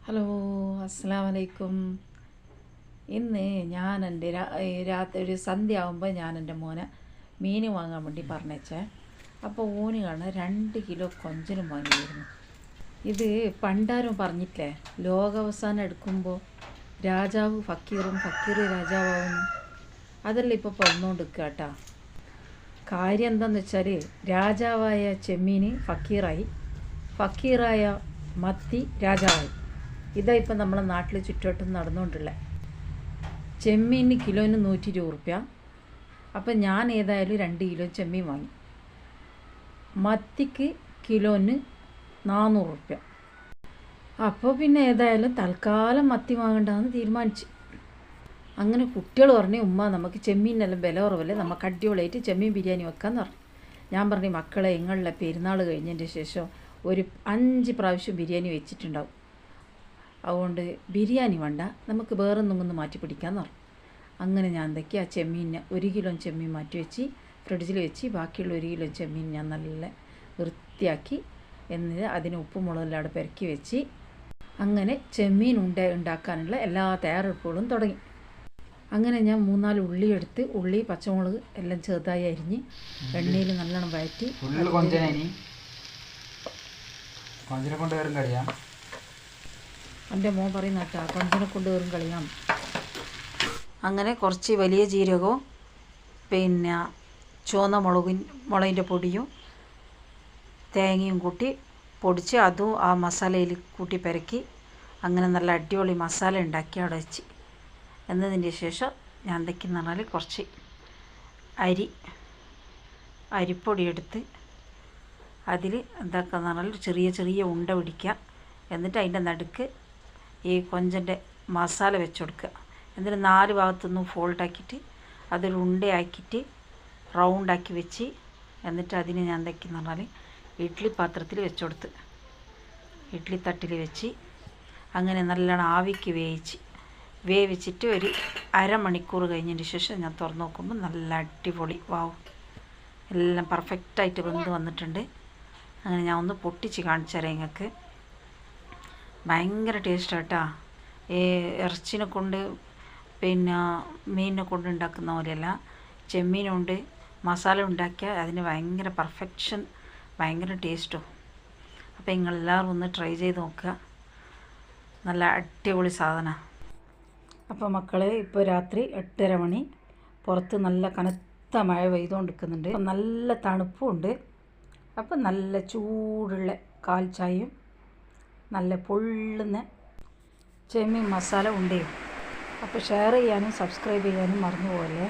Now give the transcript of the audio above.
Hello, അസ്സലാമു അലൈക്കും. ഇന്ന് ഞാൻ എൻ്റെ രാത്രി ഒരു സന്ധ്യ ആകുമ്പോൾ ഞാൻ എൻ്റെ മോനെ മീൻ വാങ്ങാൻ വേണ്ടി പറഞ്ഞേച്ചേ. അപ്പോൾ ഓന് കാണാൻ 2 കിലോ കൊഞ്ചനും വാങ്ങിയിരുന്നു. ഇത് പണ്ടാരും പറഞ്ഞിട്ടില്ലേ, ലോകാവസാനം എടുക്കുമ്പോൾ രാജാവ് ഫക്കീറും ഫക്കീർ രാജാവാകുന്നു. അതെല്ലാം ഇപ്പോൾ പറഞ്ഞുകൊണ്ട് നിൽക്കുക കേട്ടോ. കാര്യം എന്താണെന്ന് വെച്ചാൽ, രാജാവായ ചെമ്മീൻ ഫക്കീറായി, ഫക്കീറായ മത്തി രാജാവായി. ഇതാ ഇപ്പം നമ്മളെ നാട്ടിൽ ചുറ്റുവട്ടം നടന്നുകൊണ്ടുള്ള. ചെമ്മീന് കിലോന് 120 റുപ്യ. അപ്പം ഞാൻ ഏതായാലും 2 കിലോ ചെമ്മീൻ വാങ്ങി. മത്തിക്ക് കിലോന് 400 റുപ്യ. അപ്പോൾ പിന്നെ ഏതായാലും തൽക്കാലം മത്തി വാങ്ങണ്ടെന്ന് തീരുമാനിച്ചു. അങ്ങനെ കുട്ടികൾ പറഞ്ഞു, ഉമ്മ നമുക്ക് ചെമ്മീനെല്ലാം വില കുറവല്ലേ, നമുക്ക് അടിപൊളിയായിട്ട് ചെമ്മീൻ ബിരിയാണി വെക്കാമെന്ന് പറഞ്ഞു. ഞാൻ പറഞ്ഞു, മക്കളെ നിങ്ങളുടെ പെരുന്നാൾ കഴിഞ്ഞതിൻ്റെ ശേഷം ഒരു 5 പ്രാവശ്യം ബിരിയാണി വെച്ചിട്ടുണ്ടാവും, അതുകൊണ്ട് ബിരിയാണി വേണ്ട, നമുക്ക് വേറെ ഒന്നും മാറ്റി പിടിക്കാമെന്ന് പറഞ്ഞു. അങ്ങനെ ഞാൻ എന്തൊക്കെയാ ചെമ്മീനെ 1 കിലോ ചെമ്മീൻ മാറ്റി വെച്ച് ഫ്രിഡ്ജിൽ വെച്ച്, ബാക്കിയുള്ള 1 കിലോ ചെമ്മീൻ ഞാൻ നല്ല വൃത്തിയാക്കി, എന്നിട്ട് അതിന് ഉപ്പും മുളകെല്ലാം അവിടെ പെരക്കി വെച്ച്, അങ്ങനെ ചെമ്മീൻ ഉണ്ടാക്കാനുള്ള എല്ലാ തയ്യാറെടുപ്പുകളും തുടങ്ങി. അങ്ങനെ ഞാൻ 3-4 ഉള്ളി എടുത്ത്, ഉള്ളി പച്ചമുളക് എല്ലാം ചെറുതായി അരിഞ്ഞ് എണ്ണയിൽ നല്ലോണം വഴറ്റി. എൻ്റെ മോൻ പറയുന്ന കേട്ടോ, കൊഞ്ചിനെ കൊണ്ട് കയറും കളിയാം. അങ്ങനെ കുറച്ച് വലിയ ജീരകവും പിന്നെ ചുവന്ന മുളകിൻ്റെ പൊടിയും തേങ്ങയും കൂട്ടി പൊടിച്ച് അതും ആ മസാലയിൽ കൂട്ടി പെരക്കി, അങ്ങനെ നല്ല അടിപൊളി മസാല ഉണ്ടാക്കി അവിടെ വെച്ച്. എന്നതിൻ്റെ ശേഷം ഞാൻ എന്തൊക്കെയെന്ന് പറഞ്ഞാൽ കുറച്ച് അരിപ്പൊടി എടുത്ത് അതിൽ എന്താക്കാന്ന് പറഞ്ഞാൽ ചെറിയ ചെറിയ ഉണ്ട പിടിക്കുക. എന്നിട്ട് അതിൻ്റെ നടുക്ക് ഈ കൊഞ്ചൻ്റെ മസാല വെച്ച് കൊടുക്കുക. എന്നിട്ട് 4 ഭാഗത്തുനിന്നും ഫോൾഡാക്കിയിട്ട് അതൊരു ഉണ്ടയാക്കിയിട്ട് റൗണ്ടാക്കി വെച്ച്, എന്നിട്ട് അതിന് ഞാൻ എന്തൊക്കെയെന്ന് പറഞ്ഞാൽ ഇഡ്ഡലി പാത്രത്തിൽ വെച്ച് കൊടുത്ത്, ഇഡ്ഡലി തട്ടിൽ വെച്ച് അങ്ങനെ നല്ലോണം ആവിക്ക് വേവിച്ചിട്ട് ഒരു അരമണിക്കൂർ കഴിഞ്ഞതിന് ശേഷം ഞാൻ തുറന്ന് നോക്കുമ്പോൾ നല്ല അടിപൊളി വാവ്, എല്ലാം പെർഫെക്റ്റായിട്ട് വെന്ത് വന്നിട്ടുണ്ട്. അങ്ങനെ ഞാൻ ഒന്ന് പൊട്ടിച്ച് കാണിച്ചു തരാം നിങ്ങൾക്ക്. ഭയങ്കര ടേസ്റ്റാണ് കേട്ടോ. ഇറച്ചിനെ കൊണ്ട് പിന്നെ മീനിനെ കൊണ്ട് ഉണ്ടാക്കുന്ന പോലെയല്ല, ചെമ്മീനുണ്ട് മസാല ഉണ്ടാക്കിയാൽ അതിന് ഭയങ്കര പെർഫെക്ഷൻ, ഭയങ്കര ടേസ്റ്റും. അപ്പോൾ നിങ്ങളെല്ലാവരും ഒന്ന് ട്രൈ ചെയ്ത് നോക്കുക, നല്ല അടിപൊളി സാധനമാണ്. അപ്പോൾ മക്കളെ, ഇപ്പോൾ രാത്രി 8:30 മണി, പുറത്ത് നല്ല കനത്ത മഴ പെയ്തുകൊണ്ടിരിക്കുന്നുണ്ട്, നല്ല തണുപ്പും ഉണ്ട്. അപ്പം നല്ല ചൂടുള്ള കാൽ ചായയും നല്ല പൊള്ളുന്ന ചെമ്മീൻ മസാല ഉണ്ടയും. അപ്പോൾ ഷെയർ ചെയ്യാനും സബ്സ്ക്രൈബ് ചെയ്യാനും മറന്നു പോകല്ലേ.